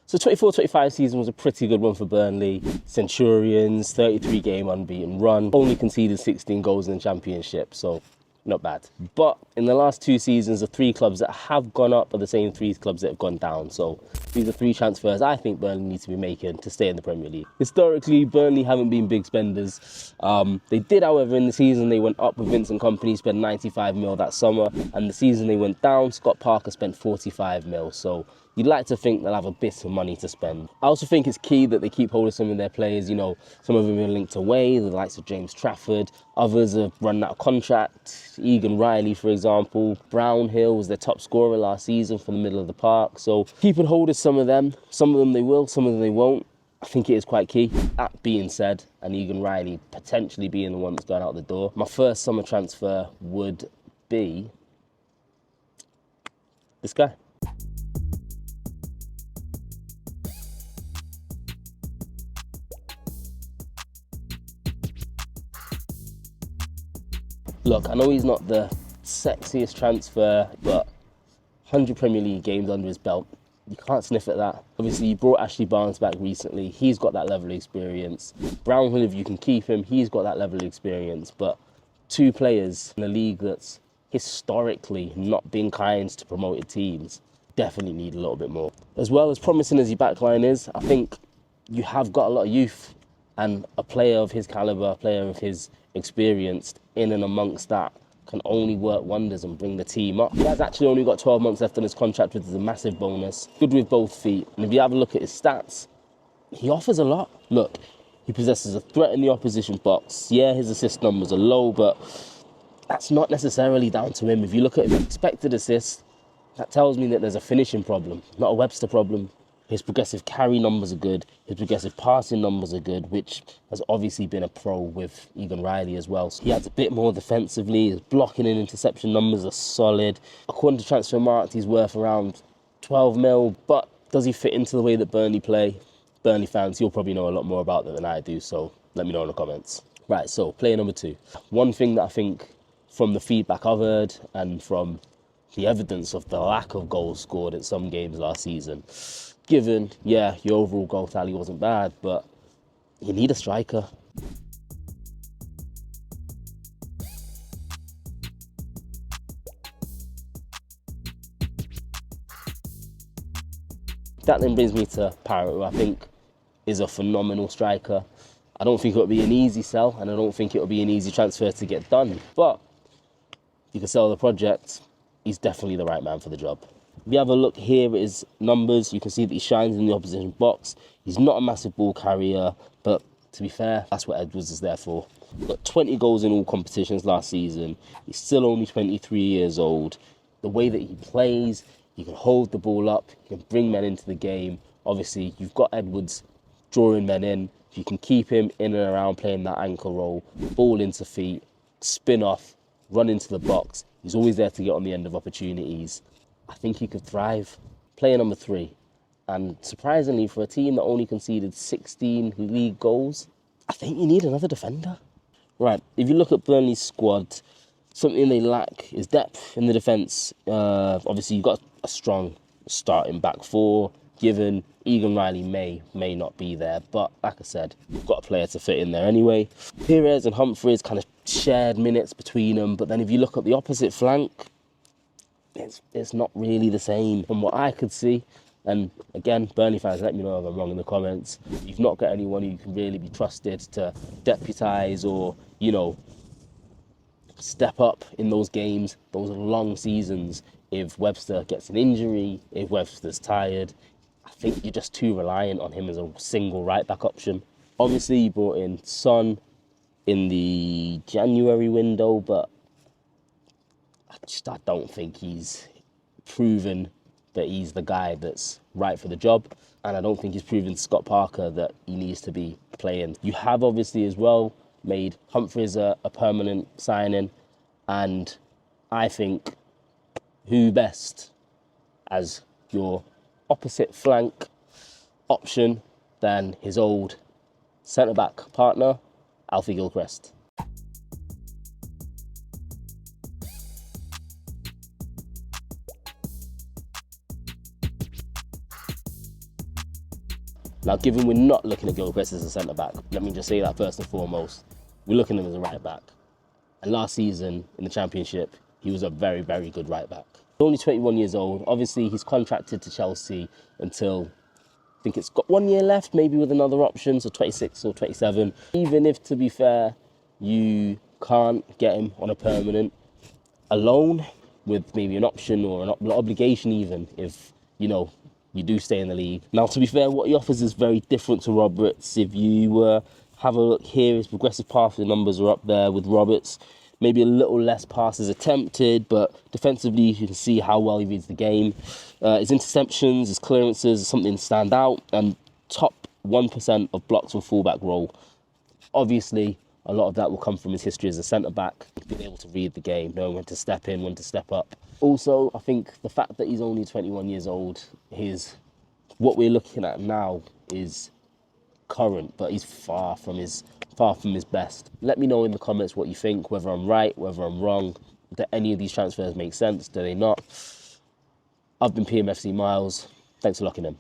So 24-25 season was a pretty good one for Burnley. Centurions, 33-game unbeaten run. Only conceded 16 goals in the Championship, so not bad. But in the last 2 seasons, the 3 clubs that have gone up are the same 3 clubs that have gone down. So these are 3 transfers I think Burnley needs to be making to stay in the Premier League. Historically, Burnley haven't been big spenders. They did, however, in the season they went up with Vincent Kompany, spent 95 mil that summer. And the season they went down, Scott Parker spent 45 mil. So you'd like to think they'll have a bit of money to spend. I also think it's key that they keep hold of some of their players. You know, some of them are linked away, the likes of James Trafford. Others have run out of contract. Egan Riley, for example. Brownhill was their top scorer last season from the middle of the park. So keeping hold of some of them. Some of them they will, some of them they won't. I think it is quite key. That being said, and Egan Riley potentially being the one that's going out the door, my first summer transfer would be this guy. Look, I know he's not the sexiest transfer, but 100 Premier League games under his belt. You can't sniff at that. Obviously, you brought Ashley Barnes back recently. He's got that level of experience. Brownhill, if you can keep him, he's got that level of experience. But 2 players in a league that's historically not been kind to promoted teams definitely need a little bit more. As well as promising as your backline is, I think you have got a lot of youth, and a player of his calibre, a player of his experience in and amongst that can only work wonders and bring the team up. He has actually only got 12 months left on his contract, which is a massive bonus. Good with both feet. And if you have a look at his stats, he offers a lot. Look, he possesses a threat in the opposition box. Yeah, his assist numbers are low, but that's not necessarily down to him. If you look at his expected assists, that tells me that there's a finishing problem, not a Webster problem. His progressive carry numbers are good. His progressive passing numbers are good, which has obviously been a pro with Egan Riley as well. So he adds a bit more defensively. His blocking and interception numbers are solid. According to Transfermarkt, he's worth around 12 mil. But does he fit into the way that Burnley play? Burnley fans, you'll probably know a lot more about that than I do, so let me know in the comments. Right, so player number 2. One thing that I think from the feedback I've heard and from the evidence of the lack of goals scored at some games last season, given, yeah, your overall goal tally wasn't bad, but you need a striker. That then brings me to Parrott, who I think is a phenomenal striker. I don't think it'll be an easy sell, and I don't think it'll be an easy transfer to get done. But if you can sell the project, he's definitely the right man for the job. If you have a look here at his numbers, you can see that he shines in the opposition box. He's not a massive ball carrier, but to be fair, that's what Edwards is there for. Got 20 goals in all competitions last season. He's still only 23 years old. The way that he plays, he can hold the ball up, he can bring men into the game. Obviously, you've got Edwards drawing men in. If you can keep him in and around playing that anchor role, ball into feet, spin off, run into the box, he's always there to get on the end of opportunities. I think he could thrive. Player number 3. And surprisingly, for a team that only conceded 16 league goals, I think you need another defender. Right, if you look at Burnley's squad, something they lack is depth in the defence. Obviously, you've got a strong starting back 4, given Egan Riley may not be there. But like I said, you've got a player to fit in there anyway. Perez and Humphreys kind of shared minutes between them. But then if you look at the opposite flank, it's not really the same from what I could see. And again, Burnley fans, let me know if I'm wrong in the comments. You've not got anyone who can really be trusted to deputise or, you know, step up in those games, those long seasons. If Webster gets an injury, if Webster's tired, I think you're just too reliant on him as a single right-back option. Obviously, you brought in Son in the January window, but I don't think he's proven that he's the guy that's right for the job. And I don't think he's proven to Scott Parker that he needs to be playing. You have obviously as well made Humphreys a permanent signing. And I think who best as your opposite flank option than his old centre-back partner, Alfie Gilchrist. Now, given we're not looking at Gilchrist as a centre-back, let me just say that first and foremost, we're looking at him as a right-back. And last season in the Championship, he was a very, very good right-back. He's only 21 years old. Obviously, he's contracted to Chelsea until, I think it's got 1 year left, maybe with another option, so 26 or 27. Even if, to be fair, you can't get him on a permanent, a loan with maybe an option or an obligation even, if, you know, you do stay in the league. Now, to be fair, what he offers is very different to Roberts. If you have a look here, his progressive passing numbers are up there with Roberts. Maybe a little less passes attempted, but defensively you can see how well he reads the game. His interceptions, his clearances is something to stand out, and top 1% of blocks from fullback role. Obviously, a lot of that will come from his history as a centre-back, being able to read the game, knowing when to step in, when to step up. Also, I think the fact that he's only 21 years old, what we're looking at now is current, but he's far from his best. Let me know in the comments what you think, whether I'm right, whether I'm wrong. Do any of these transfers make sense? Do they not? I've been PMFC Miles. Thanks for locking in.